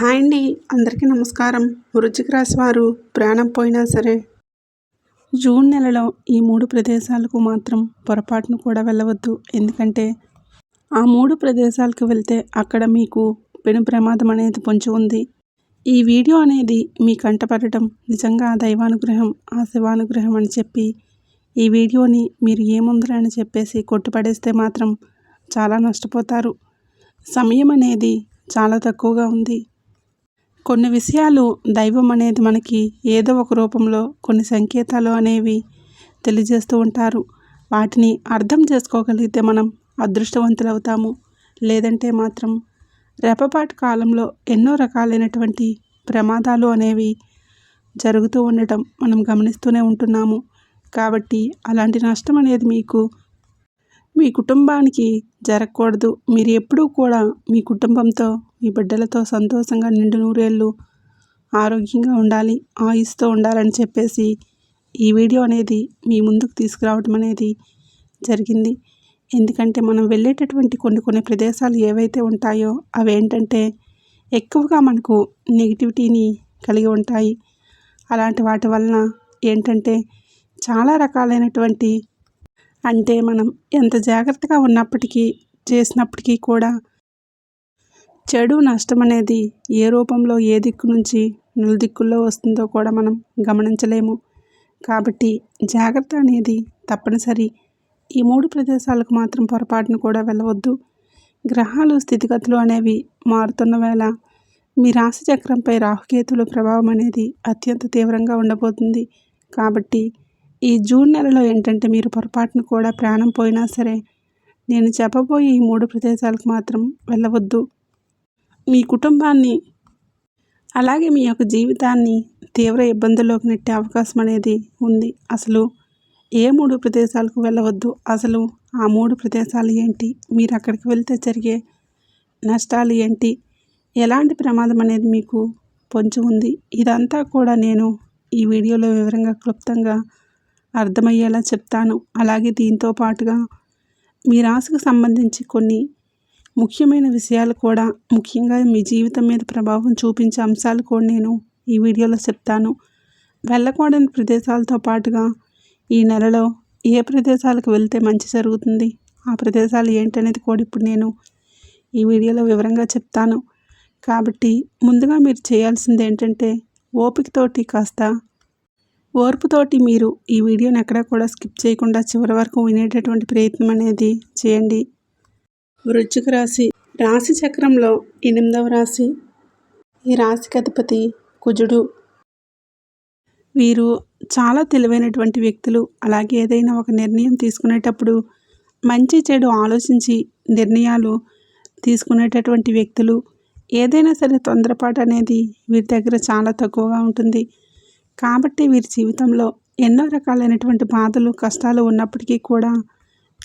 Hi అండి, అందరికీ నమస్కారం. వృశ్చిక రాశి వారు ప్రాణం పోయినా సరే జూన్ నెలలో ఈ 3 ప్రదేశాలకు మాత్రం పొరపాటును కూడా వెళ్ళవద్దు. ఎందుకంటే ఆ 3 ప్రదేశాలకు వెళ్తే అక్కడ మీకు పెను ప్రమాదం అనేది పొంచి ఉంది. ఈ వీడియో అనేది మీ కంటపడటం నిజంగా ఆ దైవానుగ్రహం, ఆ శివానుగ్రహం అని చెప్పి ఈ వీడియోని మీరు ఏముందిరా అని చెప్పేసి కొట్టుపడేస్తే మాత్రం చాలా నష్టపోతారు. సమయం అనేది చాలా తక్కువగా ఉంది. కొన్ని విషయాలు దైవం అనేది మనకి ఏదో ఒక రూపంలో కొన్ని సంకేతాలు అనేవి తెలియజేస్తూ ఉంటారు. వాటిని అర్థం చేసుకోగలిగితే మనం అదృష్టవంతులవుతాము. లేదంటే మాత్రం రెప్పపాటు కాలంలో ఎన్నో రకాలైనటువంటి ప్రమాదాలు అనేవి జరుగుతూ ఉండటం మనం గమనిస్తూనే ఉంటున్నాము. కాబట్టి అలాంటి నష్టం అనేది మీ కుటుంబానికి జరగకూడదు. మీరు ఎప్పుడూ కూడా మీ కుటుంబంతో, మీ బిడ్డలతో సంతోషంగా నిండు నూరేళ్ళు ఆరోగ్యంగా ఉండాలి, ఆయుస్తో ఉండాలని చెప్పేసి ఈ వీడియో అనేది మీ ముందుకు తీసుకురావడం అనేది జరిగింది. ఎందుకంటే మనం వెళ్ళేటటువంటి కొన్ని ప్రదేశాలు ఏవైతే ఉంటాయో అవి ఏంటంటే ఎక్కువగా మనకు నెగిటివిటీని కలిగి ఉంటాయి. అలాంటి వాటి వలన ఏంటంటే చాలా రకాలైనటువంటి అంటే మనం ఎంత జాగ్రత్తగా ఉన్నప్పటికీ చేసినప్పటికీ కూడా చెడు నష్టం అనేది ఏ రూపంలో ఏ దిక్కు నుంచి నలుదిక్కుల్లో వస్తుందో కూడా మనం గమనించలేము. కాబట్టి జాగ్రత్త అనేది తప్పనిసరి. ఈ 3 ప్రదేశాలకు మాత్రం పొరపాటును కూడా వెళ్ళవద్దు. గ్రహాలు స్థితిగతులు అనేవి మారుతున్న వేళ మీ రాశి చక్రంపై రాహుకేతుల ప్రభావం అనేది అత్యంత తీవ్రంగా ఉండబోతుంది. కాబట్టి ఈ జూన్ నెలలో ఏంటంటే మీరు పొరపాటును కూడా ప్రాణం పోయినా సరే నేను చెప్పబోయే ఈ 3 ప్రదేశాలకు మాత్రం వెళ్ళవద్దు. మీ కుటుంబాన్ని అలాగే మీ యొక్క జీవితాన్ని తీవ్ర ఇబ్బందుల్లోకి నెట్టే అవకాశం అనేది ఉంది. అసలు ఏ 3 ప్రదేశాలకు వెళ్ళవద్దు, అసలు ఆ 3 ప్రదేశాలు ఏంటి, మీరు అక్కడికి వెళ్తే జరిగే నష్టాలు ఏంటి, ఎలాంటి ప్రమాదం అనేది మీకు పొంచి ఉంది, ఇదంతా కూడా నేను ఈ వీడియోలో వివరంగా క్లుప్తంగా అర్థమయ్యేలా చెప్తాను. అలాగే దీంతో పాటుగా మీ రాశికి సంబంధించి కొన్ని ముఖ్యమైన విషయాలు కూడా, ముఖ్యంగా మీ జీవితం మీద ప్రభావం చూపించే అంశాలు కూడా నేను ఈ వీడియోలో చెప్తాను. వెళ్ళకూడని ప్రదేశాలతో పాటుగా ఈ నెలలో ఏ ప్రదేశాలకు వెళ్తే మంచి జరుగుతుంది, ఆ ప్రదేశాలు ఏంటనేది కూడా ఇప్పుడు నేను ఈ వీడియోలో వివరంగా చెప్తాను. కాబట్టి ముందుగా మీరు చేయాల్సింది ఏంటంటే ఓపికతోటి ఓర్పుతోటి మీరు ఈ వీడియోని ఎక్కడా కూడా స్కిప్ చేయకుండా చివరి వరకు వినేటటువంటి ప్రయత్నం అనేది చేయండి. వృశ్చిక రాశి రాశి చక్రంలో 8వ రాశి. ఈ రాశికి అధిపతి కుజుడు. వీరు చాలా తెలివైనటువంటి వ్యక్తులు. అలాగే ఏదైనా ఒక నిర్ణయం తీసుకునేటప్పుడు మంచి చెడు ఆలోచించి నిర్ణయాలు తీసుకునేటటువంటి వ్యక్తులు. ఏదైనా సరే తొందరపాటు అనేది వీరి దగ్గర చాలా తక్కువగా ఉంటుంది. కాబట్టి వీరి జీవితంలో ఎన్నో రకాలైనటువంటి బాధలు, కష్టాలు ఉన్నప్పటికీ కూడా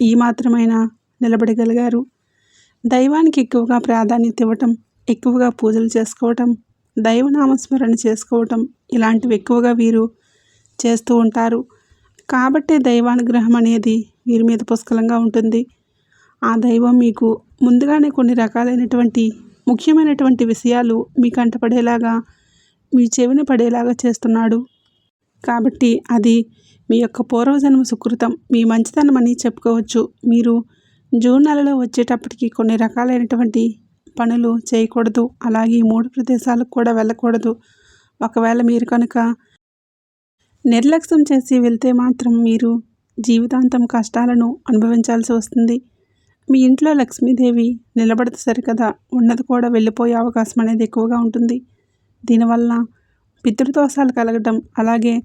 ఈ మాత్రమైనా నిలబడగలిగారు. దైవానికి ఎక్కువగా ప్రాధాన్యత ఇవ్వటం, ఎక్కువగా పూజలు చేసుకోవటం, దైవనామస్మరణ చేసుకోవటం ఇలాంటివి ఎక్కువగా వీరు చేస్తూ ఉంటారు. కాబట్టి దైవానుగ్రహం అనేది వీరి మీద పుష్కలంగా ఉంటుంది. ఆ దైవం మీకు ముందుగానే కొన్ని రకాలైనటువంటి ముఖ్యమైనటువంటి విషయాలు మీ కంటపడేలాగా, మీ చెవిన పడేలాగా చేస్తున్నాడు. కాబట్టి అది మీ యొక్క పూర్వజన్మ సుకృతం, మీ మంచితనం అని చెప్పుకోవచ్చు. మీరు జూన్ నెలలో వచ్చేటప్పటికి కొన్ని రకాలైనటువంటి పనులు చేయకూడదు. అలాగే ఈ 3 ప్రదేశాలకు కూడా వెళ్ళకూడదు. ఒకవేళ మీరు కనుక నిర్లక్ష్యం చేసి వెళ్తే మాత్రం మీరు జీవితాంతం కష్టాలను అనుభవించాల్సి వస్తుంది. మీ ఇంట్లో లక్ష్మీదేవి నిలబడితే సరికదా, ఉన్నది కూడా వెళ్ళిపోయే అవకాశం అనేది ఎక్కువగా ఉంటుంది. దీనివల్ల పితృదోషాలు కలగడం, అలాగే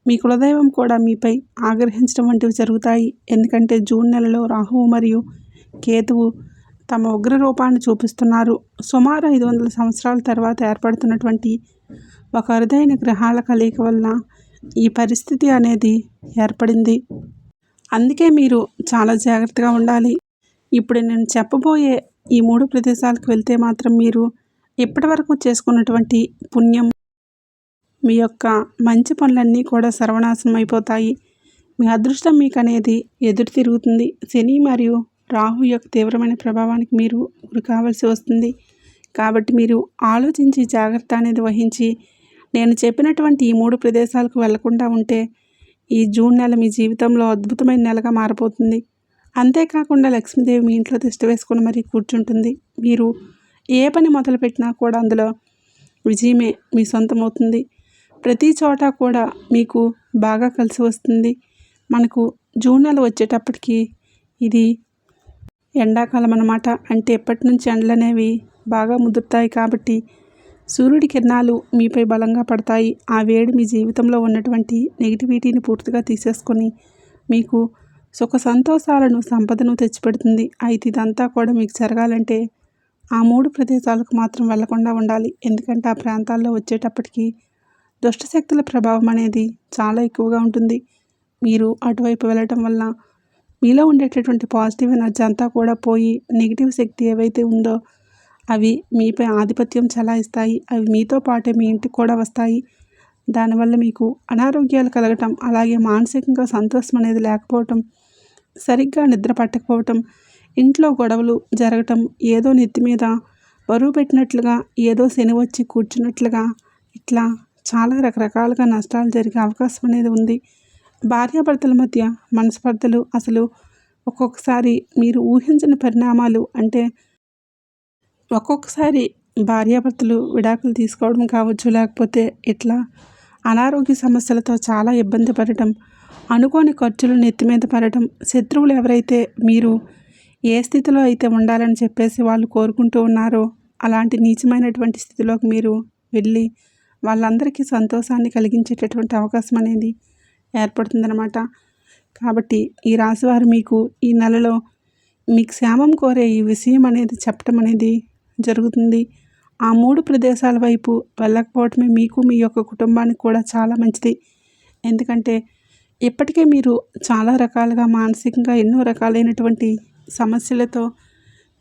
మీ కులదైవం కూడా మీపై ఆగ్రహించడం వంటివి జరుగుతాయి. ఎందుకంటే జూన్ నెలలో రాహువు మరియు కేతువు తమ ఉగ్ర రూపాన్ని చూపిస్తున్నారు. సుమారు 500 సంవత్సరాల తర్వాత ఏర్పడుతున్నటువంటి ఒక అరుదైన గ్రహాల కలయిక వలన ఈ పరిస్థితి అనేది ఏర్పడింది. అందుకే మీరు చాలా జాగ్రత్తగా ఉండాలి. ఇప్పుడు నేను చెప్పబోయే ఈ 3 ప్రదేశాలకు వెళ్తే మాత్రం మీరు ఇప్పటివరకు చేసుకున్నటువంటి పుణ్యం, మీ యొక్క మంచి పనులన్నీ కూడా సర్వనాశనం అయిపోతాయి. మీ అదృష్టం మీకు అనేది ఎదురు తిరుగుతుంది. శని మరియు రాహు యొక్క తీవ్రమైన ప్రభావానికి మీరు గురి కావాల్సి వస్తుంది. కాబట్టి మీరు ఆలోచించి జాగ్రత్త అనేది వహించి నేను చెప్పినటువంటి ఈ 3 ప్రదేశాలకు వెళ్లకుండా ఉంటే ఈ జూన్ నెల మీ జీవితంలో అద్భుతమైన నెలగా మారబోతుంది. అంతేకాకుండా లక్ష్మీదేవి మీ ఇంట్లో తిష్ట వేసుకొని మరీ కూర్చుంటుంది. మీరు ఏ పని మొదలుపెట్టినా కూడా అందులో విజయమే మీ సొంతమవుతుంది. ప్రతి చోట కూడా మీకు బాగా కలిసి వస్తుంది. మనకు జూన్ నెల వచ్చేటప్పటికి ఇది ఎండాకాలం అన్నమాట. అంటే ఎప్పటి నుంచి ఎండలనేవి బాగా ముదురుతాయి కాబట్టి సూర్యుడి కిరణాలు మీపై బలంగా పడతాయి. ఆ వేడి మీ జీవితంలో ఉన్నటువంటి నెగిటివిటీని పూర్తిగా తీసేసుకొని మీకు సుఖ సంతోషాలను, సంపదను తెచ్చిపెడుతుంది. అయితే ఇదంతా కూడా మీకు జరగాలంటే ఆ 3 ప్రదేశాలకు మాత్రం వెళ్లకుండా ఉండాలి. ఎందుకంటే ఆ ప్రాంతాల్లో వచ్చేటప్పటికి దుష్టశక్తుల ప్రభావం అనేది చాలా ఎక్కువగా ఉంటుంది. మీరు అటువైపు వెళ్ళటం వల్ల మీలో ఉండేటటువంటి పాజిటివ్ ఎనర్జీ అంతా కూడా పోయి నెగిటివ్ శక్తి ఏవైతే ఉందో అవి మీపై ఆధిపత్యం చెలాయిస్తాయి. అవి మీతో పాటే మీ ఇంటికి కూడా వస్తాయి. దానివల్ల మీకు అనారోగ్యాలు కలగటం, అలాగే మానసికంగా సంతోషం అనేది లేకపోవటం, సరిగ్గా నిద్ర పట్టకపోవటం, ఇంట్లో గొడవలు జరగటం, ఏదో నెత్తి మీద బరువు పెట్టినట్లుగా, ఏదో శని వచ్చి కూర్చున్నట్లుగా, ఇట్లా చాలా రకరకాలుగా నష్టాలు జరిగే అవకాశం అనేది ఉంది. భార్యాభర్తల మధ్య మనస్పర్ధలు, అసలు ఒక్కొక్కసారి మీరు ఊహించని పరిణామాలు, అంటే ఒక్కొక్కసారి భార్యాభర్తలు విడాకులు తీసుకోవడం కావచ్చు, లేకపోతే ఇట్లా అనారోగ్య సమస్యలతో చాలా ఇబ్బంది పడటం, అనుకోని ఖర్చులు నెత్తి మీద పడటం, శత్రువులు ఎవరైతే మీరు ఏ స్థితిలో అయితే ఉండాలని చెప్పేసి వాళ్ళు కోరుకుంటూ ఉన్నారో అలాంటి నీచమైనటువంటి స్థితిలోకి మీరు వెళ్ళి వాళ్ళందరికీ సంతోషాన్ని కలిగించేటటువంటి అవకాశం అనేది ఏర్పడుతుందన్నమాట. కాబట్టి ఈ రాశివారు మీకు ఈ నెలలో మీకు క్షేమం కోరే ఈ విషయం అనేది చెప్పడం అనేది జరుగుతుంది. ఆ 3 ప్రదేశాల వైపు వెళ్ళకపోవటమే మీకు, మీ యొక్క కుటుంబానికి కూడా చాలా మంచిది. ఎందుకంటే ఇప్పటికే మీరు చాలా రకాలుగా మానసికంగా ఎన్నో రకాలైనటువంటి సమస్యలతో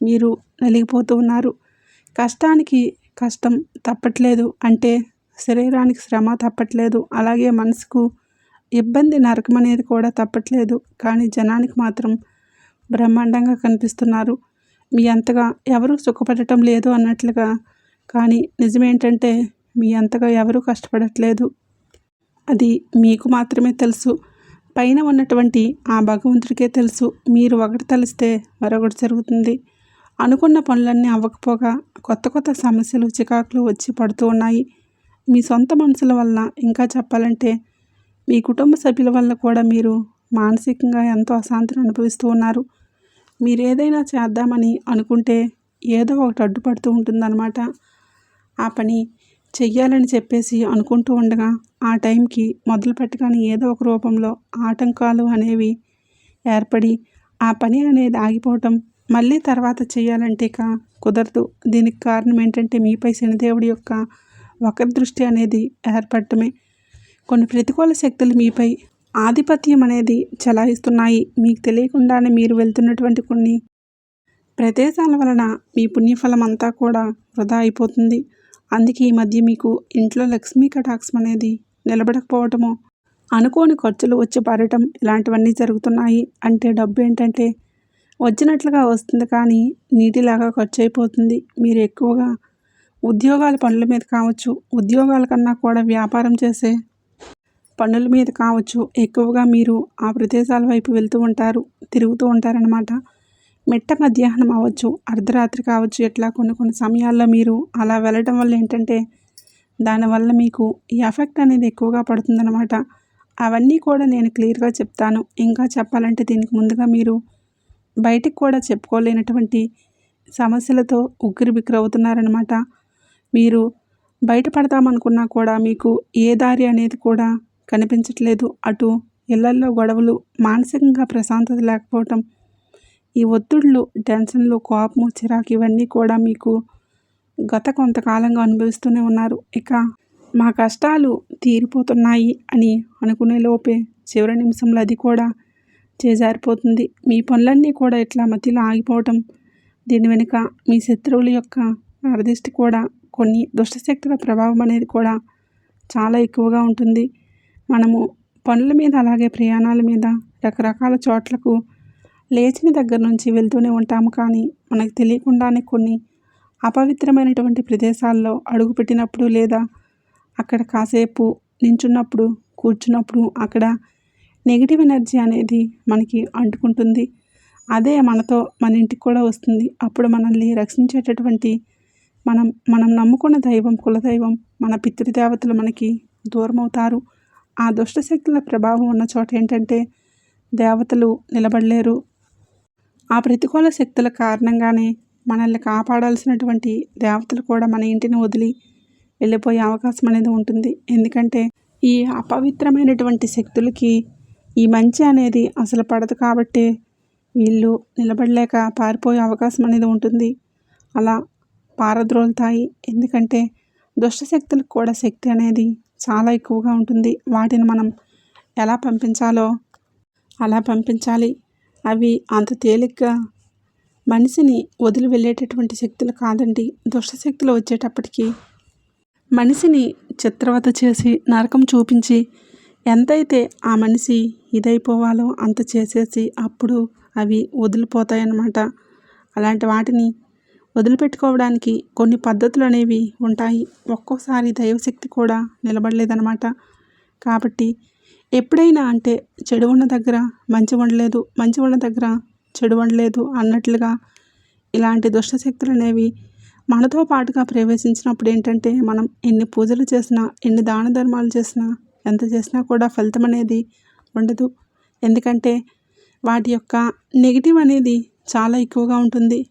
మీరు నలిగిపోతూ ఉన్నారు. కష్టానికి కష్టం తప్పట్లేదు, అంటే శరీరానికి శ్రమ తప్పట్లేదు, అలాగే మనసుకు ఇబ్బంది, నరకం అనేది కూడా తప్పట్లేదు. కానీ జనానికి మాత్రం బ్రహ్మాండంగా కనిపిస్తున్నారు. మీ అంతగా ఎవరు సుఖపడటం లేదు అన్నట్లుగా. కానీ నిజమేంటంటే మీ అంతగా ఎవరూ కష్టపడట్లేదు. అది మీకు మాత్రమే తెలుసు. పైన ఉన్నటువంటి ఆ భగవంతుడికే తెలుసు. మీరు ఒకటి తలిస్తే మరొకటి జరుగుతుంది. అనుకున్న పనులన్నీ అవ్వకపోగా కొత్త కొత్త సమస్యలు, చికాకులు వచ్చి పడుతూ ఉన్నాయి. మీ సొంత మనుషుల వల్ల, ఇంకా చెప్పాలంటే మీ కుటుంబ సభ్యుల వల్ల కూడా మీరు మానసికంగా ఎంతో అశాంతిని అనుభవిస్తూ ఉన్నారు. మీరు ఏదైనా చేద్దామని అనుకుంటే ఏదో ఒకటి అడ్డుపడుతూ ఉంటుందన్నమాట. ఆ పని చెయ్యాలని చెప్పేసి అనుకుంటూ ఉండగా ఆ టైంకి మొదలు పెట్టగానే ఏదో ఒక రూపంలో ఆటంకాలు అనేవి ఏర్పడి ఆ పని అనేది ఆగిపోవటం, మళ్ళీ తర్వాత చేయాలంటే కుదరదు. దీనికి కారణం ఏంటంటే మీపై శనిదేవుడి యొక్క వక్రదృష్టి అనేది ఏర్పడటమే. కొన్ని ప్రతికూల శక్తులు మీపై ఆధిపత్యం అనేది చెలాయిస్తున్నాయి. మీకు తెలియకుండానే మీరు వెళ్తున్నటువంటి కొన్ని ప్రదేశాల వలన మీ పుణ్యఫలం అంతా కూడా వృధా అయిపోతుంది. అందుకే ఈ మధ్య మీకు ఇంట్లో లక్ష్మీ కటాక్షం అనేది నిలబడకపోవటము, అనుకోని ఖర్చులు వచ్చి పడటం, ఇలాంటివన్నీ జరుగుతున్నాయి. అంటే డబ్బు ఏంటంటే వచ్చినట్లుగా వస్తుంది, కానీ నీటిలాగా ఖర్చు అయిపోతుంది. మీరు ఎక్కువగా ఉద్యోగాల పనుల మీద కావచ్చు, ఉద్యోగాల కన్నా కూడా వ్యాపారం చేసే పనుల మీద కావచ్చు, ఎక్కువగా మీరు ఆ ప్రదేశాల వైపు వెళ్తూ ఉంటారు, తిరుగుతూ ఉంటారనమాట. మిట్ట మధ్యాహ్నం అవ్వచ్చు, అర్ధరాత్రి కావచ్చు, ఇట్లా కొన్ని సమయాల్లో మీరు అలా వెళ్ళటం వల్ల ఏంటంటే దానివల్ల మీకు ఈ ఎఫెక్ట్ అనేది ఎక్కువగా పడుతుందన్నమాట. అవన్నీ కూడా నేను క్లియర్గా చెప్తాను. ఇంకా చెప్పాలంటే దీనికి ముందుగా మీరు బయటికి కూడా చెప్పుకోలేనటువంటి సమస్యలతో ఉక్కిరిబిక్కిరి అవుతున్నారనమాట. మీరు బయటపడదామనుకున్నా కూడా మీకు ఏ దారి అనేది కూడా కనిపించట్లేదు. అటు ఇళ్లల్లో గొడవలు, మానసికంగా ప్రశాంతత లేకపోవటం, ఈ ఒత్తిడులు, టెన్షన్లు, కోపము, చిరాకు ఇవన్నీ కూడా మీకు గత కొంతకాలంగా అనుభవిస్తూనే ఉన్నారు. ఇక మా కష్టాలు తీరిపోతున్నాయి అని అనుకునే లోపే చివరి నిమిషంలో అది కూడా చేజారిపోతుంది. మీ పనులన్నీ కూడా ఇట్లా మధ్యలో ఆగిపోవటం, దీని వెనుక మీ శత్రువుల యొక్క అరదిష్టి కూడా, కొన్ని దుష్టశక్తుల ప్రభావం అనేది కూడా చాలా ఎక్కువగా ఉంటుంది. మనము పనుల మీద, అలాగే ప్రయాణాల మీద రకరకాల చోట్లకు లేచిన దగ్గర నుంచి వెళ్తూనే ఉంటాము. కానీ మనకు తెలియకుండానే కొన్ని అపవిత్రమైనటువంటి ప్రదేశాల్లో అడుగుపెట్టినప్పుడు లేదా అక్కడ కాసేపు నించున్నప్పుడు, కూర్చున్నప్పుడు అక్కడ నెగిటివ్ ఎనర్జీ అనేది మనకి అంటుకుంటుంది. అదే మనతో మన ఇంటికి కూడా వస్తుంది. అప్పుడు మనల్ని రక్షించేటటువంటి మనం నమ్ముకున్న దైవం, కులదైవం, మన పితృదేవతలు మనకి దూరమవుతారు. ఆ దుష్ట శక్తుల ప్రభావం ఉన్న చోట ఏంటంటే దేవతలు నిలబడలేరు. ఆ ప్రతికూల శక్తుల కారణంగానే మనల్ని కాపాడాల్సినటువంటి దేవతలు కూడా మన ఇంటిని వదిలి వెళ్ళిపోయే అవకాశం అనేది ఉంటుంది. ఎందుకంటే ఈ అపవిత్రమైనటువంటి శక్తులకి ఈ మంచి అనేది అసలు పడదు కాబట్టి వీళ్ళు నిలబడలేక పారిపోయే అవకాశం అనేది ఉంటుంది. అలా పారద్రోలుతాయి. ఎందుకంటే దుష్ట శక్తులకు కూడా శక్తి అనేది చాలా ఎక్కువగా ఉంటుంది. వాటిని మనం ఎలా పంపించాలో అలా పంపించాలి. అవి అంత తేలిగ్గా మనిషిని వదిలి వెళ్ళేటటువంటి శక్తులు కాదండి. దుష్ట శక్తులు వచ్చేటప్పటికి మనిషిని చిత్రవత చేసి నరకం చూపించి ఎంతైతే ఆ మనిషి ఇదైపోవాలో అంత చేసేసి అప్పుడు అవి వదిలిపోతాయన్నమాట. అలాంటి వాటిని వదిలిపెట్టుకోవడానికి కొన్ని పద్ధతులు అనేవి ఉంటాయి. ఒక్కోసారి దైవశక్తి కూడా నిలబడలేదన్నమాట. కాబట్టి ఎప్పుడైనా అంటే చెడు ఉన్న దగ్గర మంచి ఉండలేదు, మంచి ఉన్న దగ్గర చెడు ఉండలేదు అన్నట్లుగా ఇలాంటి దుష్టశక్తులు అనేవి మనతో పాటుగా ప్రవేశించినప్పుడు ఏంటంటే మనం ఎన్ని పూజలు చేసినా, ఎన్ని దాన ధర్మాలు చేసినా, ఎంత చేసినా కూడా ఫలితం అనేది ఉండదు. ఎందుకంటే వాటి యొక్క నెగిటివ్ అనేది చాలా ఎక్కువగా ఉంటుంది.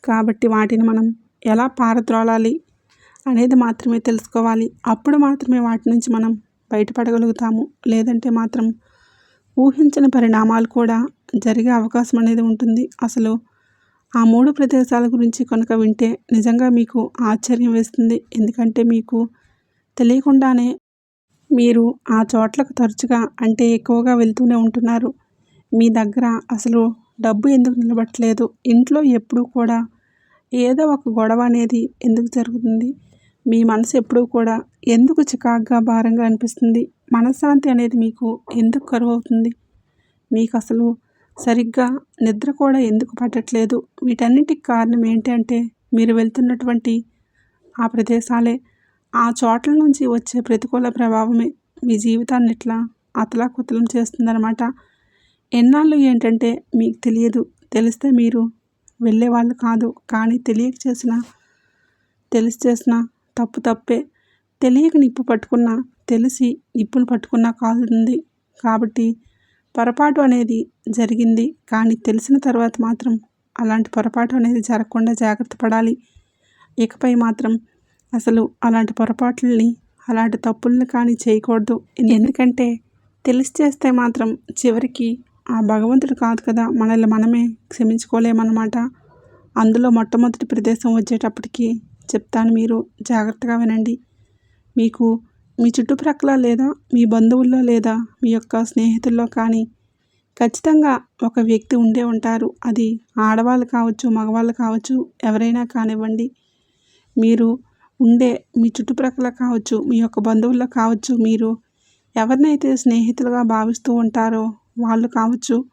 కాబట్టి వాటిని మనం ఎలా పారద్రోలాలి అనేది మాత్రమే తెలుసుకోవాలి. అప్పుడు మాత్రమే వాటి నుంచి మనం బయటపడగలుగుతాము. లేదంటే మాత్రం ఊహించని పరిణామాలు కూడా జరిగే అవకాశం అనేది ఉంటుంది. అసలు ఆ 3 ప్రదేశాల గురించి కనుక వింటే నిజంగా మీకు ఆశ్చర్యం వేస్తుంది. ఎందుకంటే మీకు తెలియకుండానే మీరు ఆ చోట్లకు తరచుగా అంటే ఎక్కువగా వెళ్తూనే ఉంటున్నారు. మీ దగ్గర అసలు డబ్బు ఎందుకు నిలబడట్లేదు? ఇంట్లో ఎప్పుడూ కూడా ఏదో ఒక గొడవ అనేది ఎందుకు జరుగుతుంది? మీ మనసు ఎప్పుడూ కూడా ఎందుకు చికాగ్గా, భారంగా అనిపిస్తుంది? మనశ్శాంతి అనేది మీకు ఎందుకు కరువవుతుంది? మీకు అసలు సరిగ్గా నిద్ర కూడా ఎందుకు పట్టట్లేదు? వీటన్నిటికి కారణం ఏంటంటే మీరు వెళ్తున్నటువంటి ఆ ప్రదేశాలే. ఆ చోట్ల నుంచి వచ్చే ప్రతికూల ప్రభావమే మీ జీవితాన్ని ఇట్లా అతలాకుతలం చేస్తుందన్నమాట. ఎన్నాళ్ళు ఏంటంటే మీకు తెలియదు. తెలిస్తే మీరు వెళ్ళేవాళ్ళు కాదు. కానీ తెలిసి చేసిన తప్పు తప్పే. తెలియక నిప్పు పట్టుకున్నా, తెలిసి నిప్పును పట్టుకున్నా కాలుతుంది. కాబట్టి పొరపాటు అనేది జరిగింది. కానీ తెలిసిన తర్వాత మాత్రం అలాంటి పొరపాటు అనేది జరగకుండా జాగ్రత్త పడాలి. ఇకపై మాత్రం అసలు అలాంటి పొరపాట్లని, అలాంటి తప్పుల్ని కానీ చేయకూడదు. ఎందుకంటే తెలిసి చేస్తే మాత్రం చివరికి ఆ భగవంతుడు కాదు కదా, మనల్ని మనమే క్షమించుకోలేమన్నమాట. అందులో మొట్టమొదటి ప్రదేశం వచ్చేటప్పటికి చెప్తాను, మీరు జాగ్రత్తగా వినండి. మీకు మీ చుట్టుప్రక్కల లేదా మీ బంధువుల్లో లేదా మీ యొక్క స్నేహితుల్లో కానీ ఖచ్చితంగా ఒక వ్యక్తి ఉండే ఉంటారు. అది ఆడవాళ్ళు కావచ్చు, మగవాళ్ళు కావచ్చు, ఎవరైనా కానివ్వండి. మీరు ఉండే మీ చుట్టుప్రక్కల కావచ్చు, మీ యొక్క బంధువుల్లో కావచ్చు, మీరు ఎవరినైతే స్నేహితులుగా భావిస్తూ ఉంటారో వాళ్ళు కావచ్చు,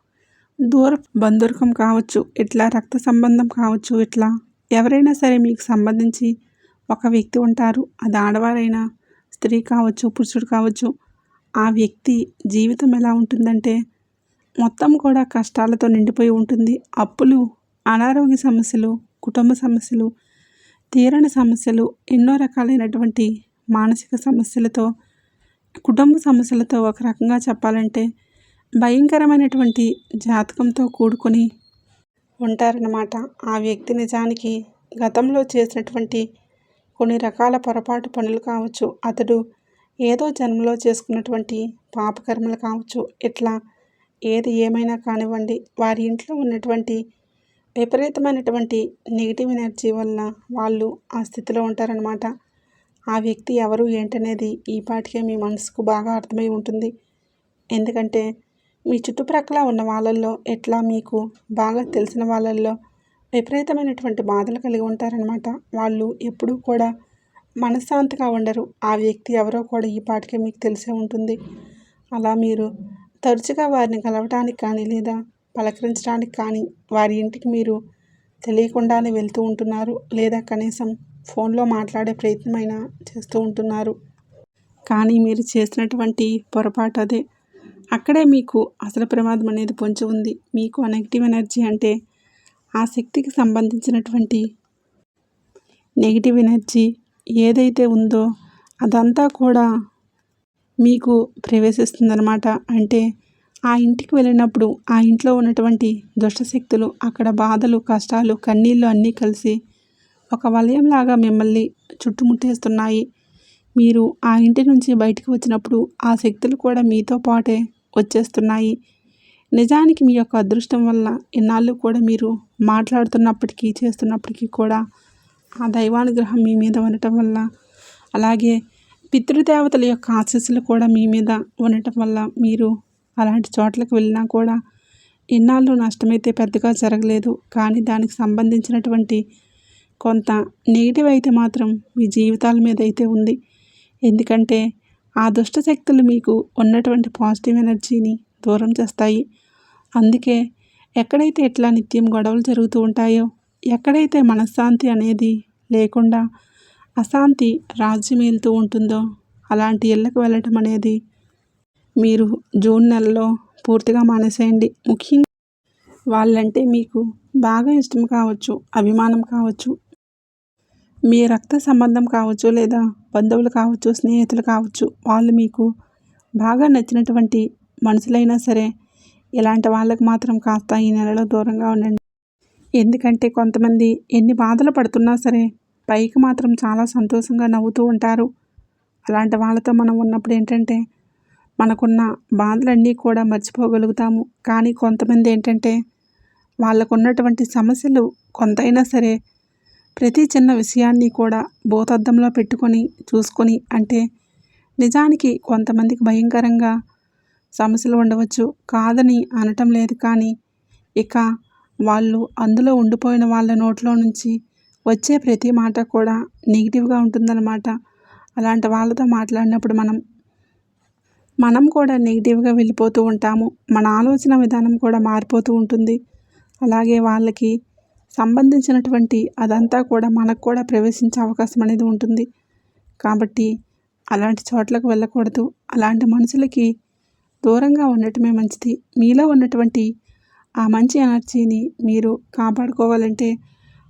దూర బంధువర్గం కావచ్చు, ఇట్లా రక్త సంబంధం కావచ్చు, ఇట్లా ఎవరైనా సరే మీకు సంబంధించి ఒక వ్యక్తి ఉంటారు. అది ఆడవారైనా, స్త్రీ కావచ్చు, పురుషుడు కావచ్చు. ఆ వ్యక్తి జీవితం ఎలా ఉంటుందంటే మొత్తం కూడా కష్టాలతో నిండిపోయి ఉంటుంది. అప్పులు, అనారోగ్య సమస్యలు, కుటుంబ సమస్యలు, తీరని సమస్యలు, ఎన్నో రకాలైనటువంటి మానసిక సమస్యలతో, కుటుంబ సమస్యలతో ఒక రకంగా చెప్పాలంటే భయంకరమైనటువంటి జాతకంతో కూడుకొని ఉంటారన్నమాట. ఆ వ్యక్తి నిజానికి గతంలో చేసినటువంటి కొన్ని రకాల పొరపాటు పనులు కావచ్చు, అతడు ఏదో జన్మలో చేసుకున్నటువంటి పాపకర్మలు కావచ్చు, ఇట్లా ఏది ఏమైనా కానివ్వండి, వారి ఇంట్లో ఉన్నటువంటి విపరీతమైనటువంటి నెగిటివ్ ఎనర్జీ వల్ల వాళ్ళు ఆ స్థితిలో ఉంటారనమాట. ఆ వ్యక్తి ఎవరు ఏంటనేది ఈ పాటికే మీ మనసుకు బాగా అర్థమై ఉంటుంది. ఎందుకంటే మీ చుట్టుప్రక్కల ఉన్న వాళ్ళల్లో, ఎట్లా మీకు బాగా తెలిసిన వాళ్ళల్లో విపరీతమైనటువంటి బాధలు కలిగి ఉంటారనమాట. వాళ్ళు ఎప్పుడూ కూడా మనశ్శాంతిగా ఉండరు. ఆ వ్యక్తి ఎవరో కూడా ఈ పాటికే మీకు తెలిసే ఉంటుంది. అలా మీరు తరచుగా వారిని కలవటానికి కానీ లేదా పలకరించడానికి కానీ వారి ఇంటికి మీరు తెలియకుండానే వెళ్తూ ఉంటున్నారు, లేదా కనీసం ఫోన్లో మాట్లాడే ప్రయత్నమైనా చేస్తూ ఉంటున్నారు. కానీ మీరు చేసినటువంటి పొరపాటు అదే. అక్కడే మీకు అసలు ప్రమాదం అనేది పొంచి ఉంది. మీకు ఆ నెగిటివ్ ఎనర్జీ అంటే ఆ శక్తికి సంబంధించినటువంటి నెగిటివ్ ఎనర్జీ ఏదైతే ఉందో అదంతా కూడా మీకు ప్రవేశిస్తుందన్నమాట. అంటే ఆ ఇంటికి వెళ్ళినప్పుడు ఆ ఇంట్లో ఉన్నటువంటి దుష్టశక్తులు, అక్కడ బాధలు, కష్టాలు, కన్నీళ్ళు అన్నీ కలిసి ఒక వలయంలాగా మిమ్మల్ని చుట్టుముట్టేస్తున్నాయి. మీరు ఆ ఇంటి నుంచి బయటికి వచ్చినప్పుడు ఆ శక్తులు కూడా మీతో పాటే వచ్చేస్తున్నాయి. నిజానికి మీ యొక్క అదృష్టం వల్ల ఇన్నాళ్ళు కూడా మీరు మాట్లాడుతున్నప్పటికీ, చేస్తున్నప్పటికీ కూడా ఆ దైవానుగ్రహం మీ మీద ఉండటం వల్ల, అలాగే పితృదేవతల యొక్క ఆశీస్సులు కూడా మీ మీద ఉండటం వల్ల మీరు అలాంటి చోట్లకు వెళ్ళినా కూడా ఇన్నాళ్ళు నష్టమైతే పెద్దగా జరగలేదు. కానీ దానికి సంబంధించినటువంటి కొంత నెగిటివ్ అయితే మాత్రం మీ జీవితాల మీద అయితే ఉంది. ఎందుకంటే ఆ దుష్టశక్తులు మీకు ఉన్నటువంటి పాజిటివ్ ఎనర్జీని దూరం చేస్తాయి. అందుకే ఎక్కడైతే ఇట్లా నిత్యం గొడవలు జరుగుతూ ఉంటాయో, ఎక్కడైతే మనశ్శాంతి అనేది లేకుండా అశాంతి రాజ్యమేలుతూ ఉంటుందో అలాంటి ఇళ్ళకు వెళ్ళటం అనేది మీరు జూన్ నెలలో పూర్తిగా మానేసేయండి. ముఖ్యంగా వాళ్ళంటే మీకు బాగా ఇష్టం కావచ్చు, అభిమానం కావచ్చు, మీ రక్త సంబంధం కావచ్చు, లేదా బంధువులు కావచ్చు, స్నేహితులు కావచ్చు, వాళ్ళు మీకు బాగా నచ్చినటువంటి మనుషులైనా సరే ఇలాంటి వాళ్ళకి మాత్రం కాస్త ఈ నెలలో దూరంగా ఉండండి. ఎందుకంటే కొంతమంది ఎన్ని బాధలు పడుతున్నా సరే పైకి మాత్రం చాలా సంతోషంగా నవ్వుతూ ఉంటారు. అలాంటి వాళ్ళతో మనం ఉన్నప్పుడు ఏంటంటే మనకున్న బాధలన్నీ కూడా మర్చిపోగలుగుతాము. కానీ కొంతమంది ఏంటంటే వాళ్ళకు ఉన్నటువంటి సమస్యలు కొంతైనా సరే ప్రతి చిన్న విషయాన్ని కూడా భూతద్దంలో పెట్టుకొని చూసుకొని, అంటే నిజానికి కొంతమందికి భయంకరంగా సమస్యలు ఉండవచ్చు, కాదని అనటం లేదు. కానీ ఇక వాళ్ళు అందులో ఉండిపోయిన వాళ్ళ నోట్లో నుంచి వచ్చే ప్రతి మాట కూడా నెగిటివ్గా ఉంటుందన్నమాట. అలాంటి వాళ్ళతో మాట్లాడినప్పుడు మనం కూడా నెగిటివ్గా వెళ్ళిపోతూ ఉంటాము. మన ఆలోచన విధానం కూడా మారిపోతూ ఉంటుంది. అలాగే వాళ్ళకి సంబంధించినటువంటి అదంతా కూడా మనకు కూడా ప్రవేశించే అవకాశం అనేది ఉంటుంది. కాబట్టి అలాంటి చోట్లకు వెళ్ళకూడదు. అలాంటి మనుషులకి దూరంగా ఉండటమే మంచిది. మీలో ఉన్నటువంటి ఆ మంచి ఎనర్జీని మీరు కాపాడుకోవాలంటే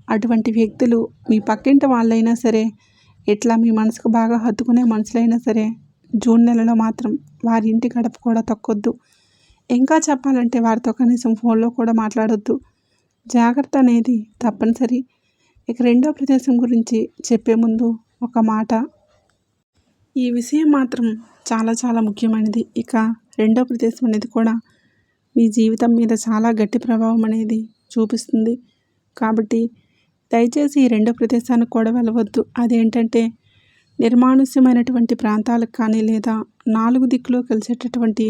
అటువంటి వ్యక్తులు మీ పక్కింటి వాళ్ళైనా సరే, ఇట్లా మీ మనసుకు బాగా హత్తుకునే మనుషులైనా సరే జూన్ నెలలో మాత్రం వారి ఇంటి గడప కూడా తొక్కొద్దు. ఇంకా చెప్పాలంటే వారితో కనీసం ఫోన్లో కూడా మాట్లాడొద్దు. జాగ్రత్త అనేది తప్పనిసరి. ఇక రెండో ప్రదేశం గురించి చెప్పే ముందు ఒక మాట, ఈ విషయం మాత్రం చాలా చాలా ముఖ్యమైనది. ఇక రెండో ప్రదేశం అనేది కూడా మీ జీవితం మీద చాలా గట్టి ప్రభావం అనేది చూపిస్తుంది. కాబట్టి దయచేసి ఈ రెండో ప్రదేశానికి కూడా వెళ్ళవద్దు. అదేంటంటే నిర్మానుష్యమైనటువంటి ప్రాంతాలకు కానీ, లేదా 4 దిక్కులు కలిసేటటువంటి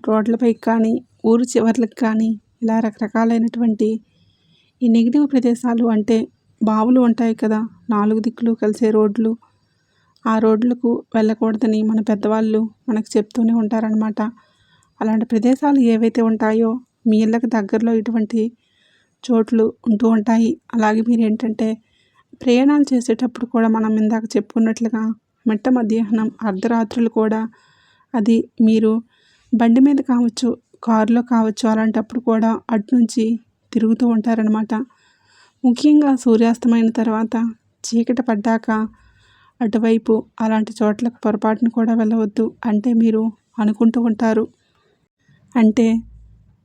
రోడ్లపైకి కానీ, ఊరు చివర్లకు కానీ, ఇలా రకరకాలైనటువంటి ఈ నెగిటివ్ ప్రదేశాలు, అంటే బావులు ఉంటాయి కదా, 4 దిక్కులు కలిసే రోడ్లు, ఆ రోడ్లకు వెళ్ళకూడదని మన పెద్దవాళ్ళు మనకు చెప్తూనే ఉంటారనమాట. అలాంటి ప్రదేశాలు ఏవైతే ఉంటాయో మీ ఇళ్ళకి దగ్గరలో ఇటువంటి చోట్లు ఉంటూ ఉంటాయి. అలాగే మీరు ఏంటంటే ప్రయాణాలు చేసేటప్పుడు కూడా మనం ఇందాక చెప్పుకున్నట్లుగా మిట్ట మధ్యాహ్నం, అర్ధరాత్రులు కూడా, అది మీరు బండి మీద కావచ్చు, కారులో కావచ్చు, అలాంటప్పుడు కూడా అటు నుంచి తిరుగుతూ ఉంటారనమాట. ముఖ్యంగా సూర్యాస్తమైన తర్వాత చీకటి పడ్డాక అటువైపు అలాంటి చోట్లకు పొరపాటును కూడా వెళ్ళవద్దు. అంటే మీరు అనుకుంటూ ఉంటారు, అంటే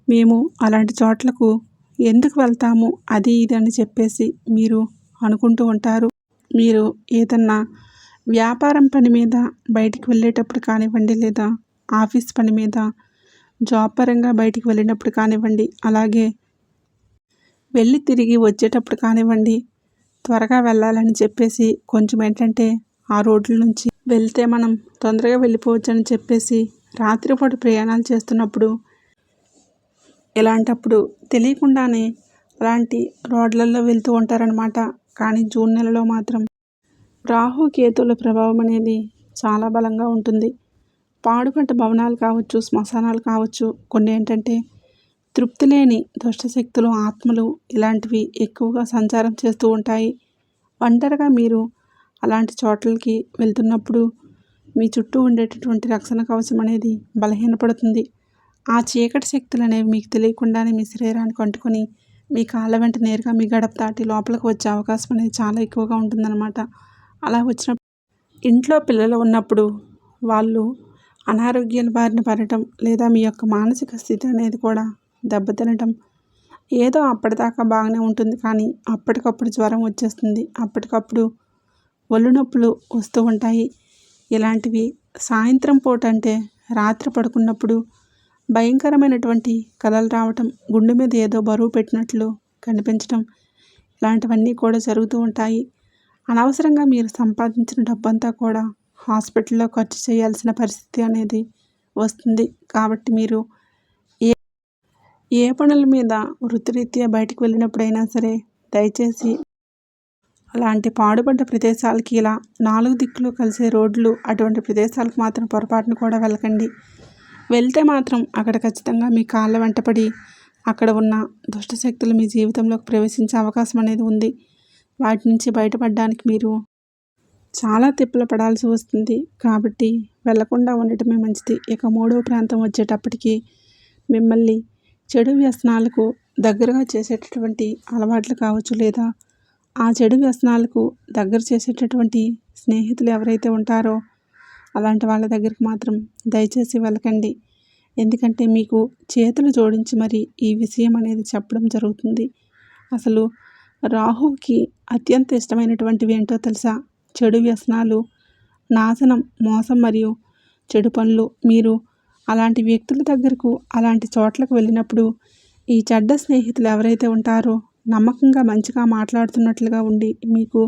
మేము అలాంటి చోట్లకు ఎందుకు వెళ్తాము, అది ఇది అని చెప్పేసి మీరు అనుకుంటూ ఉంటారు. మీరు ఏదన్నా వ్యాపారం పని మీద బయటికి వెళ్ళేటప్పుడు కానివ్వండి, లేదా ఆఫీస్ పని మీద జాబ్ పరంగా బయటికి వెళ్ళినప్పుడు కానివ్వండి, అలాగే వెళ్ళి తిరిగి వచ్చేటప్పుడు కానివ్వండి, త్వరగా వెళ్ళాలని చెప్పేసి కొంచెం ఏంటంటే ఆ రోడ్ల నుంచి వెళ్తే మనం తొందరగా వెళ్ళిపోవచ్చు అని చెప్పేసి రాత్రిపూట ప్రయాణాలు చేస్తున్నప్పుడు, ఇలాంటప్పుడు తెలియకుండానే అలాంటి రోడ్లలో వెళ్తూ ఉంటారనమాట. కానీ జూన్ నెలలో మాత్రం రాహు కేతువుల ప్రభావం అనేది చాలా బలంగా ఉంటుంది. పాడుపడ్డ భవనాలు కావచ్చు, శ్మశానాలు కావచ్చు, కొన్ని ఏంటంటే తృప్తి లేని దుష్టశక్తులు, ఆత్మలు ఇలాంటివి ఎక్కువగా సంచారం చేస్తూ ఉంటాయి. ఒంటరిగా మీరు అలాంటి చోట్లకి వెళ్తున్నప్పుడు మీ చుట్టూ ఉండేటటువంటి రక్షణ కవచం అనేది బలహీనపడుతుంది. ఆ చీకటి శక్తులు అనేవి మీకు తెలియకుండానే మీ శరీరానికి అంటుకొని మీ కాళ్ళ వెంట నేరుగా మీ గడప దాటి లోపలికి వచ్చే అవకాశం అనేది చాలా ఎక్కువగా ఉంటుందన్నమాట. అలా వచ్చినప్పుడు ఇంట్లో పిల్లలు ఉన్నప్పుడు వాళ్ళు అనారోగ్యాల బారిన పడటం, లేదా మీ యొక్క మానసిక స్థితి అనేది కూడా దెబ్బతినటం, ఏదో అప్పటిదాకా బాగానే ఉంటుంది కానీ అప్పటికప్పుడు జ్వరం వచ్చేస్తుంది, అప్పటికప్పుడు ఒళ్ళు నొప్పులు వస్తూ ఉంటాయి. ఇలాంటివి సాయంత్రం పూట అంటే రాత్రి పడుకున్నప్పుడు భయంకరమైనటువంటి కలలు రావటం, గుండె మీద ఏదో బరువు పెట్టినట్లు కనిపించటం, ఇలాంటివన్నీ కూడా జరుగుతూ ఉంటాయి. అనవసరంగా మీరు సంపాదించిన డబ్బంతా కూడా హాస్పిటల్లో ఖర్చు చేయాల్సిన పరిస్థితి అనేది వస్తుంది. కాబట్టి మీరు ఏ ఏ పనుల మీద వృత్తిరీత్యా బయటకు వెళ్ళినప్పుడైనా సరే దయచేసి అలాంటి పాడుపడ్డ ప్రదేశాలకి, ఇలా 4 దిక్కులు కలిసే రోడ్లు అటువంటి ప్రదేశాలకు మాత్రం పొరపాటును కూడా వెళ్ళకండి. వెళ్తే మాత్రం అక్కడ ఖచ్చితంగా మీ కాళ్ళ వెంటపడి అక్కడ ఉన్న దుష్టశక్తులు మీ జీవితంలోకి ప్రవేశించే అవకాశం అనేది ఉంది. వాటి నుంచి బయటపడడానికి మీరు చాలా తిప్పలు పడాల్సి వస్తుంది. కాబట్టి వెళ్లకుండా ఉండటమే మంచిది. ఇక 3వ ప్రాంతం వచ్చేటప్పటికి మిమ్మల్ని చెడు వ్యసనాలకు దగ్గరగా చేసేటటువంటి అలవాట్లు కావచ్చు, లేదా ఆ చెడు వ్యసనాలకు దగ్గర చేసేటటువంటి స్నేహితులు ఎవరైతే ఉంటారో అలాంటి వాళ్ళ దగ్గరికి మాత్రం దయచేసి వెళ్ళకండి. ఎందుకంటే మీకు చేతులు జోడించి మరి ఈ విషయం అనేది చెప్పడం జరుగుతుంది. అసలు రాహువుకి అత్యంత ఇష్టమైనటువంటివి ఏంటో తెలుసా? చెడు వ్యసనాలు, నాశనం, మోసం మరియు చెడు పనులు. మీరు అలాంటి వ్యక్తుల దగ్గరకు, అలాంటి చోట్లకు వెళ్ళినప్పుడు ఈ చెడ్డ స్నేహితులు ఎవరైతే ఉంటారో నమ్మకంగా మంచిగా మాట్లాడుతున్నట్లుగా ఉండి మీకు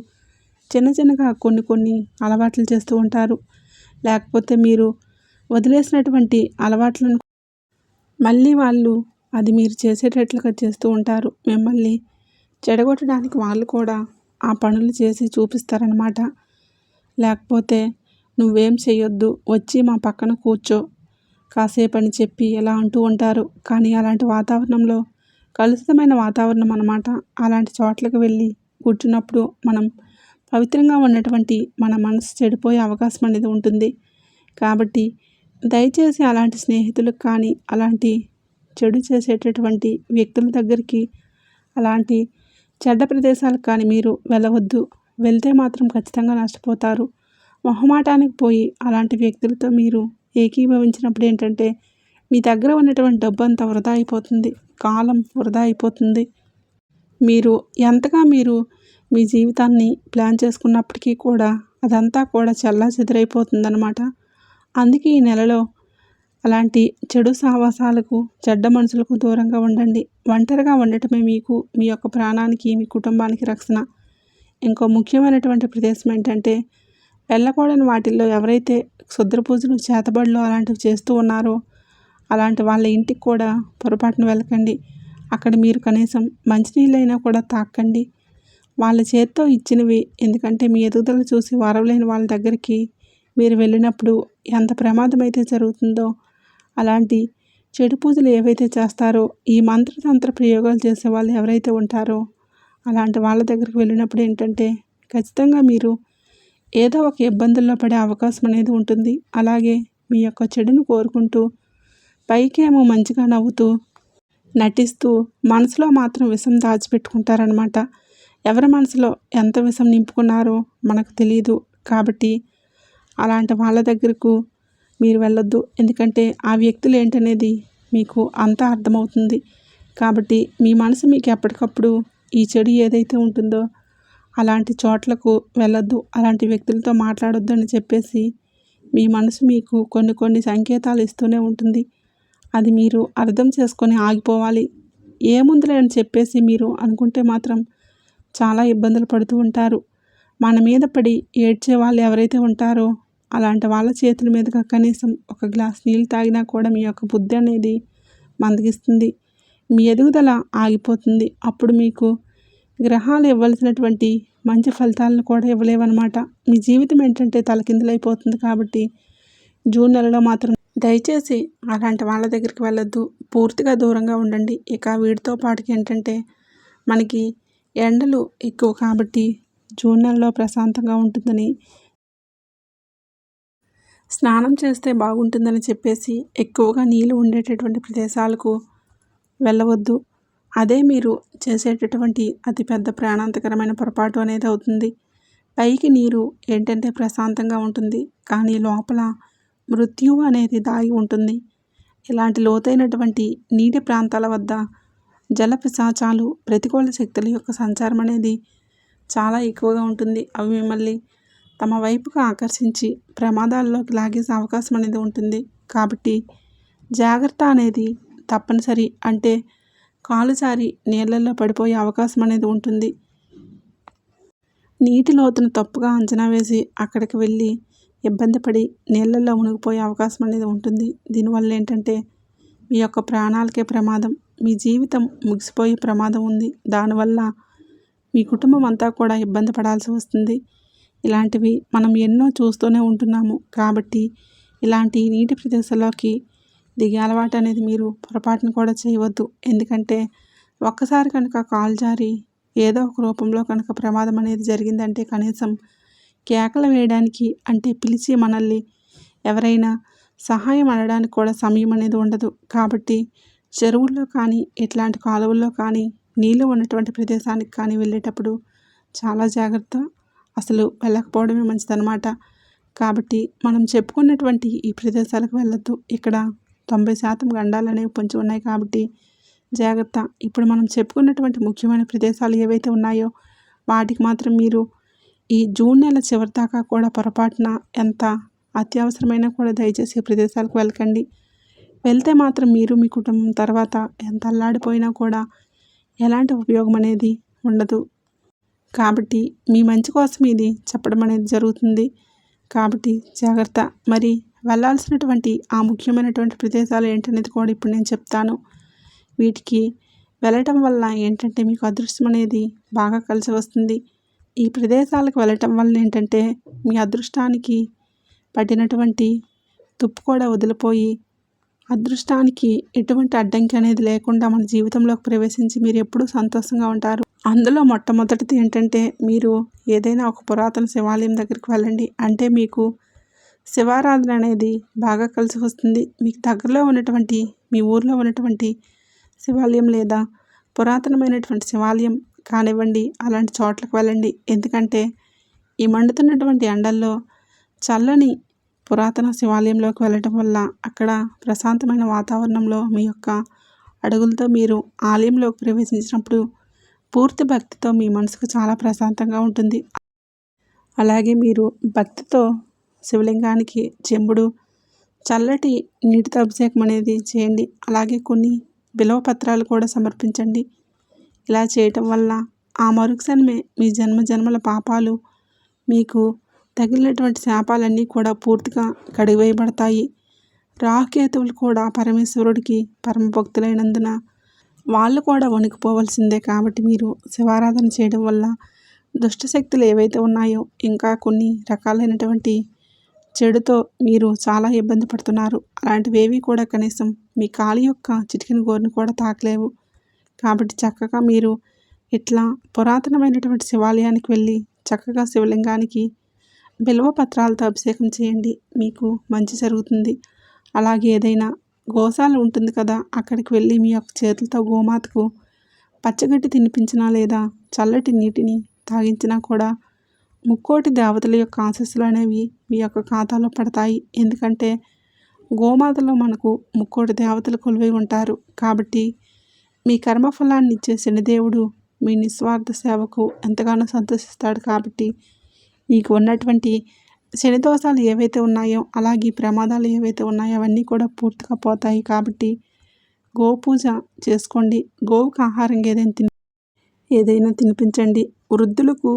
చిన్నగా కొన్ని అలవాట్లు చేస్తూ ఉంటారు. లేకపోతే మీరు వదిలేసినటువంటి అలవాట్లను మళ్ళీ వాళ్ళు అది మీరు చేసేటట్లుగా చేస్తూ ఉంటారు. మిమ్మల్ని చెడగొట్టడానికి వాళ్ళు కూడా ఆ పనులు చేసి చూపిస్తారనమాట. లేకపోతే నువ్వేం చేయొద్దు, వచ్చి మా పక్కన కూర్చో కాసేపు అని చెప్పి ఎలా అంటూ ఉంటారు. కానీ అలాంటి వాతావరణంలో కలుషితమైన వాతావరణం అన్నమాట. అలాంటి చోట్లకు వెళ్ళి కూర్చున్నప్పుడు మనం పవిత్రంగా ఉన్నటువంటి మన మనసు చెడిపోయే అవకాశం అనేది ఉంటుంది. కాబట్టి దయచేసి అలాంటి స్నేహితులకు కానీ, అలాంటి చెడు చేసేటటువంటి వ్యక్తుల దగ్గరికి, అలాంటి చెడ్డ ప్రదేశాలకు కానీ మీరు వెళ్ళవద్దు. వెళ్తే మాత్రం ఖచ్చితంగా నష్టపోతారు. మొహమాటానికి పోయి అలాంటి వ్యక్తులతో మీరు ఏకీభవించినప్పుడు ఏంటంటే మీ దగ్గర ఉన్నటువంటి డబ్బు అంతా వృధా అయిపోతుంది, కాలం వృధా అయిపోతుంది. మీరు మీ జీవితాన్ని ప్లాన్ చేసుకున్నప్పటికీ కూడా అదంతా కూడా చెల్లాచెదురైపోతుందన్నమాట. అందుకే ఈ నెలలో అలాంటి చెడు సావాసాలకు, చెడ్డ మనుషులకు దూరంగా ఉండండి. ఒంటరిగా ఉండటమే మీకు, మీ యొక్క ప్రాణానికి, మీ కుటుంబానికి రక్షణ. ఇంకో ముఖ్యమైనటువంటి ప్రదేశం ఏంటంటే వెళ్ళకూడని వాటిల్లో ఎవరైతే క్షుద్ర పూజలు, చేతబడులు అలాంటివి చేస్తూ ఉన్నారో అలాంటి వాళ్ళ ఇంటికి కూడా పొరపాటున వెళ్ళకండి. అక్కడ మీరు కనీసం మంచినీళ్ళైనా కూడా తాకండి. వాళ్ళ చేత్తో ఇచ్చినవి. ఎందుకంటే మీ ఎదుగుదల చూసి వారవలేని వాళ్ళ దగ్గరికి మీరు వెళ్ళినప్పుడు ఎంత ప్రమాదం అయితే జరుగుతుందో, అలాంటి చెడు పూజలు ఏవైతే చేస్తారో, ఈ మంత్రతంత్ర ప్రయోగాలు చేసే వాళ్ళు ఎవరైతే ఉంటారో అలాంటి వాళ్ళ దగ్గరికి వెళ్ళినప్పుడు ఏంటంటే ఖచ్చితంగా మీరు ఏదో ఒక ఇబ్బందుల్లో పడే అవకాశం అనేది ఉంటుంది. అలాగే మీ యొక్క చెడును కోరుకుంటూ పైకేమో మంచిగా నవ్వుతూ నటిస్తూ మనసులో మాత్రం విషం దాచిపెట్టుకుంటారనమాట. ఎవరి మనసులో ఎంత విషం నింపుకున్నారో మనకు తెలియదు. కాబట్టి అలాంటి వాళ్ళ దగ్గరకు మీరు వెళ్ళొద్దు. ఎందుకంటే ఆ వ్యక్తులు ఏంటనేది మీకు అంతా అర్థమవుతుంది. కాబట్టి మీ మనసు మీకు ఎప్పటికప్పుడు ఈ చెడు ఏదైతే ఉంటుందో అలాంటి చోట్లకు వెళ్ళొద్దు, అలాంటి వ్యక్తులతో మాట్లాడొద్దు అని చెప్పేసి మీ మనసు మీకు కొన్ని సంకేతాలు ఇస్తూనే ఉంటుంది. అది మీరు అర్థం చేసుకొని ఆగిపోవాలి. ఏముందిలే అని చెప్పేసి మీరు అనుకుంటే మాత్రం చాలా ఇబ్బందులు పడుతూ ఉంటారు. మన మీద పడి ఏడ్చే వాళ్ళు ఎవరైతే ఉంటారో అలాంటి వాళ్ళ చేతుల మీదుగా కనీసం ఒక గ్లాస్ నీళ్ళు తాగినా కూడా మీ యొక్క బుద్ధి అనేది మందగిస్తుంది, మీ ఎదుగుదల ఆగిపోతుంది. అప్పుడు మీకు గ్రహాలు ఇవ్వాల్సినటువంటి మంచి ఫలితాలను కూడా ఇవ్వలేవన్నమాట. మీ జీవితం ఏంటంటే తలకిందులైపోతుంది. కాబట్టి జూన్ నెలలో మాత్రం దయచేసి అలాంటి వాళ్ళ దగ్గరికి వెళ్ళొద్దు. పూర్తిగా దూరంగా ఉండండి. ఇక వీటితో పాటుకి ఏంటంటే మనకి ఎండలు ఎక్కువ కాబట్టి జూన్ నెలలో ప్రశాంతంగా ఉంటుందని, స్నానం చేస్తే బాగుంటుందని చెప్పేసి ఎక్కువగా నీళ్ళు ఉండేటటువంటి ప్రదేశాలకు వెళ్ళవద్దు. అదే మీరు చేసేటటువంటి అతిపెద్ద ప్రాణాంతకరమైన పొరపాటు అనేది అవుతుంది. పైకి నీరు ఏంటంటే ప్రశాంతంగా ఉంటుంది, కానీ లోపల మృత్యువు అనేది దాగి ఉంటుంది. ఇలాంటి లోతైనటువంటి నీటి ప్రాంతాల వద్ద జల పిశాచాలు, ప్రతికూల శక్తుల యొక్క సంచారం అనేది చాలా ఎక్కువగా ఉంటుంది. అవి మిమ్మల్ని తమ వైపుగా ఆకర్షించి ప్రమాదాల్లోకి లాగేసే అవకాశం అనేది ఉంటుంది. కాబట్టి జాగ్రత్త అనేది తప్పనిసరి. అంటే కాలు జారి నీళ్ళల్లో పడిపోయే అవకాశం అనేది ఉంటుంది. నీటి లోతును తప్పుగా అంచనా వేసి అక్కడికి వెళ్ళి ఇబ్బంది పడి నీళ్ళల్లో మునిగిపోయే అవకాశం అనేది ఉంటుంది. దీనివల్ల ఏంటంటే మీ యొక్క ప్రాణాలకే ప్రమాదం, మీ జీవితం ముగిసిపోయే ప్రమాదం ఉంది. దానివల్ల మీ కుటుంబం అంతా కూడా ఇబ్బంది పడాల్సి వస్తుంది. ఇలాంటివి మనం ఎన్నో చూస్తూనే ఉంటున్నాము. కాబట్టి ఇలాంటి నీటి ప్రదేశాల్లోకి దిగే అలవాటు అనేది మీరు పొరపాటును కూడా చేయవద్దు. ఎందుకంటే ఒక్కసారి కనుక కాలు జారి ఏదో ఒక రూపంలో కనుక ప్రమాదం అనేది జరిగిందంటే కనీసం కేకలు వేయడానికి, అంటే పిలిచి మనల్ని ఎవరైనా సహాయం అనడానికి కూడా సమయం అనేది ఉండదు. కాబట్టి చెరువుల్లో కానీ ఇట్లాంటి కాలువల్లో కానీ నీళ్ళు ఉన్నటువంటి ప్రదేశానికి కానీ వెళ్ళేటప్పుడు చాలా జాగ్రత్త. అసలు వెళ్ళకపోవడమే మంచిదన్నమాట. కాబట్టి మనం చెప్పుకున్నటువంటి ఈ ప్రదేశాలకు వెళ్ళొద్దు. ఇక్కడ 90% గండాలు అనేవి పొంచి ఉన్నాయి కాబట్టి జాగ్రత్త. ఇప్పుడు మనం చెప్పుకున్నటువంటి ముఖ్యమైన ప్రదేశాలు ఏవైతే ఉన్నాయో వాటికి మాత్రం మీరు ఈ జూన్ నెల చివరి దాకా కూడా పొరపాటున ఎంత అత్యవసరమైనా కూడా దయచేసి ఈ ప్రదేశాలకు వెళ్ళకండి. వెళ్తే మాత్రం మీరు మీ కుటుంబం తర్వాత ఎంత అల్లాడిపోయినా కూడా ఎలాంటి ఉపయోగం అనేది ఉండదు. కాబట్టి మీ మంచి కోసం ఇది చెప్పడం అనేది జరుగుతుంది. కాబట్టి జాగ్రత్త. మరి వెళ్ళాల్సినటువంటి ఆ ముఖ్యమైనటువంటి ప్రదేశాలు ఏంటనేది కూడా ఇప్పుడు నేను చెప్తాను. వీటికి వెళ్ళటం వల్ల ఏంటంటే మీకు అదృష్టం అనేది బాగా కలిసి వస్తుంది. ఈ ప్రదేశాలకు వెళ్ళటం వల్ల ఏంటంటే మీ అదృష్టానికి పట్టినటువంటి తుప్పు కూడా వదిలిపోయి అదృష్టానికి ఎటువంటి అడ్డంకి అనేది లేకుండా మన జీవితంలోకి ప్రవేశించి మీరు ఎప్పుడూ సంతోషంగా ఉంటారు. అందులో మొట్టమొదటిది ఏంటంటే మీరు ఏదైనా ఒక పురాతన శివాలయం దగ్గరికి వెళ్ళండి. అంటే మీకు శివారాధన అనేది బాగా కలిసి వస్తుంది. మీకు దగ్గరలో ఉన్నటువంటి మీ ఊర్లో ఉన్నటువంటి శివాలయం లేదా పురాతనమైనటువంటి శివాలయం కానివ్వండి, అలాంటి చోట్లకు వెళ్ళండి. ఎందుకంటే ఈ మండుతున్నటువంటి ఎండల్లో చల్లని పురాతన శివాలయంలోకి వెళ్ళటం వల్ల అక్కడ ప్రశాంతమైన వాతావరణంలో మీ యొక్క అడుగులతో మీరు ఆలయంలోకి ప్రవేశించినప్పుడు పూర్తి భక్తితో మీ మనసుకు చాలా ప్రశాంతంగా ఉంటుంది. అలాగే మీరు భక్తితో శివలింగానికి చెంబుడు చల్లటి నీటితో అభిషేకం అనేది చేయండి. అలాగే కొన్ని బిల్వ పత్రాలు కూడా సమర్పించండి. ఇలా చేయటం వల్ల ఆ మరుక్షణమే మీ జన్మజన్మల పాపాలు, మీకు తగిలినటువంటి శాపాలన్నీ కూడా పూర్తిగా కడిగివేయబడతాయి. రాహుకేతువులు కూడా పరమేశ్వరుడికి పరమ భక్తులైనందున వాళ్ళు కూడా వణికిపోవలసిందే. కాబట్టి మీరు శివారాధన చేయడం వల్ల దుష్టశక్తులు ఏవైతే ఉన్నాయో, ఇంకా కొన్ని రకాలైనటువంటి చెడుతో మీరు చాలా ఇబ్బంది పడుతున్నారు. అలాంటివేవి కూడా కనీసం మీ కాలి యొక్క చిటికెన గోరుని కూడా తాకలేవు. కాబట్టి చక్కగా మీరు ఇట్లా పురాతనమైనటువంటి శివాలయానికి వెళ్ళి చక్కగా శివలింగానికి బిల్వ పత్రాలతో అభిషేకం చేయండి. మీకు మంచి జరుగుతుంది. అలాగే ఏదైనా గోశాల ఉంటుంది కదా, అక్కడికి వెళ్ళి మీ యొక్క చేతులతో గోమాతకు పచ్చగడ్డి తినిపించినా లేదా చల్లటి నీటిని తాగించినా కూడా ముక్కోటి దేవతల యొక్క ఆశీస్సులు అనేవి మీ యొక్క ఖాతాలో పడతాయి. ఎందుకంటే గోమాతలో మనకు ముక్కోటి దేవతలు కొలువై ఉంటారు. కాబట్టి మీ కర్మఫలాన్ని ఇచ్చే శనిదేవుడు మీ నిస్వార్థ సేవకు ఎంతగానో సంతోషిస్తాడు. కాబట్టి మీకు ఉన్నటువంటి శని దోషాలు ఏవైతే ఉన్నాయో, అలాగే ప్రమాదాలు ఏవైతే ఉన్నాయో అవన్నీ కూడా పూర్తిగా పోతాయి. కాబట్టి గోపూజ చేసుకోండి. గోవుకు ఆహారం ఏదైనా తినిపించండి. వృద్ధులకు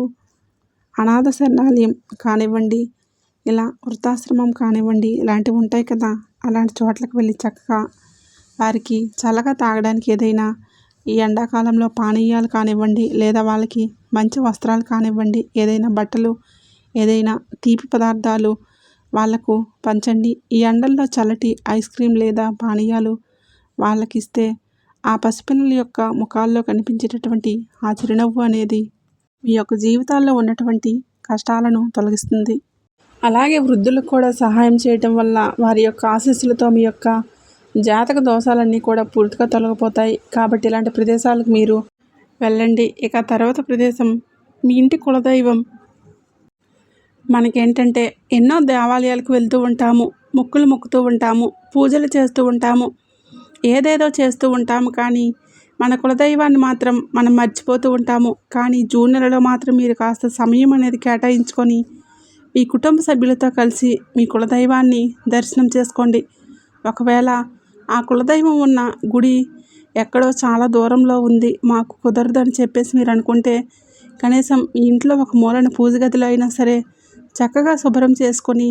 అనాథ శరణాలయం కానివ్వండి, ఇలా వృద్ధాశ్రమం కానివ్వండి, ఇలాంటివి ఉంటాయి కదా, అలాంటి చోట్లకు వెళ్ళి చక్కగా వారికి చల్లగా తాగడానికి ఏదైనా ఈ ఎండాకాలంలో పానీయాలు కానివ్వండి, లేదా వాళ్ళకి మంచి వస్త్రాలు కానివ్వండి, ఏదైనా బట్టలు, ఏదైనా తీపి పదార్థాలు వాళ్లకు పంచండి. ఈ ఎండల్లో చల్లటి ఐస్ క్రీమ్ లేదా పానీయాలు వాళ్ళకిస్తే ఆ పసిపిల్లల యొక్క ముఖాల్లో కనిపించేటటువంటి ఆ చిరునవ్వు అనేది మీ యొక్క జీవితాల్లో ఉన్నటువంటి కష్టాలను తొలగిస్తుంది. అలాగే వృద్ధులకు కూడా సహాయం చేయటం వల్ల వారి యొక్క ఆశీస్సులతో మీ యొక్క జాతక దోషాలన్నీ కూడా పూర్తిగా తొలగిపోతాయి. కాబట్టి ఇలాంటి ప్రదేశాలకు మీరు వెళ్ళండి. ఇక తర్వాత ప్రదేశం మీ ఇంటి కులదైవం. మనకేంటంటే ఎన్నో దేవాలయాలకు వెళ్తూ ఉంటాము, మొక్కులు మొక్కుతూ ఉంటాము, పూజలు చేస్తూ ఉంటాము, ఏదేదో చేస్తూ ఉంటాము. కానీ మన కులదైవాన్ని మాత్రం మనం మర్చిపోతూ ఉంటాము. కానీ జూన్ నెలలో మాత్రం మీరు కాస్త సమయం అనేది కేటాయించుకొని మీ కుటుంబ సభ్యులతో కలిసి మీ కులదైవాన్ని దర్శనం చేసుకోండి. ఒకవేళ ఆ కులదైవం ఉన్న గుడి ఎక్కడో చాలా దూరంలో ఉంది, మాకు కుదరదు అని చెప్పేసి మీరు అనుకుంటే కనీసం మీ ఇంట్లో ఒక మూలన పూజ గదిలో అయినా సరే చక్కగా శుభ్రం చేసుకొని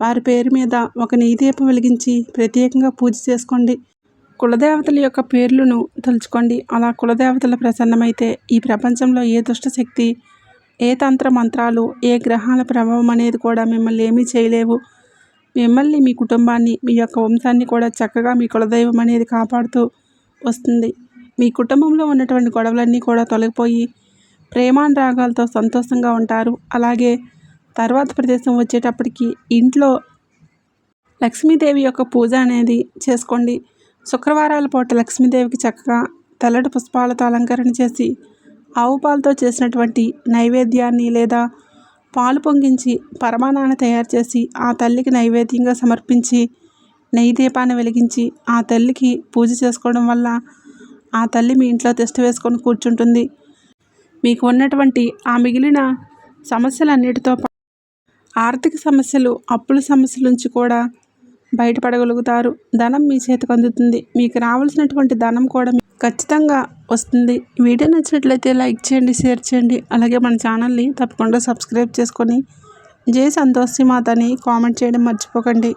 వారి పేరు మీద ఒక నెయ్యి దీపం వెలిగించి ప్రత్యేకంగా పూజ చేసుకోండి. కులదేవతల యొక్క పేర్లను తలుచుకోండి. అలా కులదేవతల ప్రసన్నమైతే ఈ ప్రపంచంలో ఏ దుష్టశక్తి, ఏ తంత్ర మంత్రాలు, ఏ గ్రహాల ప్రభావం అనేది కూడా మిమ్మల్ని ఏమీ చేయలేవు. మిమ్మల్ని, మీ కుటుంబాన్ని, మీ యొక్క వంశాన్ని కూడా చక్కగా మీ కులదైవం అనేది కాపాడుతూ వస్తుంది. మీ కుటుంబంలో ఉన్నటువంటి గొడవలన్నీ కూడా తొలగిపోయి ప్రేమానురాగాలతో సంతోషంగా ఉంటారు. అలాగే తర్వాత ప్రదేశం వచ్చేటప్పటికి ఇంట్లో లక్ష్మీదేవి యొక్క పూజ అనేది చేసుకోండి. శుక్రవారాల పూట లక్ష్మీదేవికి చక్కగా తెల్లటి పుష్పాలతో అలంకరణ చేసి ఆవు పాలతో చేసినటువంటి నైవేద్యాన్ని లేదా పాలు పొంగించి పరమాన్నాన్ని తయారు చేసి ఆ తల్లికి నైవేద్యంగా సమర్పించి నెయ్యి దీపాన్ని వెలిగించి ఆ తల్లికి పూజ చేసుకోవడం వల్ల ఆ తల్లి మీ ఇంట్లో తిష్ట వేసుకొని కూర్చుంటుంది. మీకు ఉన్నటువంటి ఆ మిగిలిన సమస్యలన్నిటితో ఆర్థిక సమస్యలు, అప్పుల సమస్యల నుంచి కూడా బయటపడగలుగుతారు. ధనం మీ చేతికి అందుతుంది. మీకు రావాల్సినటువంటి ధనం కూడా ఖచ్చితంగా వస్తుంది. వీడియో నచ్చినట్లయితే లైక్ చేయండి, షేర్ చేయండి. అలాగే మన ఛానల్ని తప్పకుండా సబ్స్క్రైబ్ చేసుకొని జై సంతోషి మాత అని కామెంట్ చేయడం మర్చిపోకండి.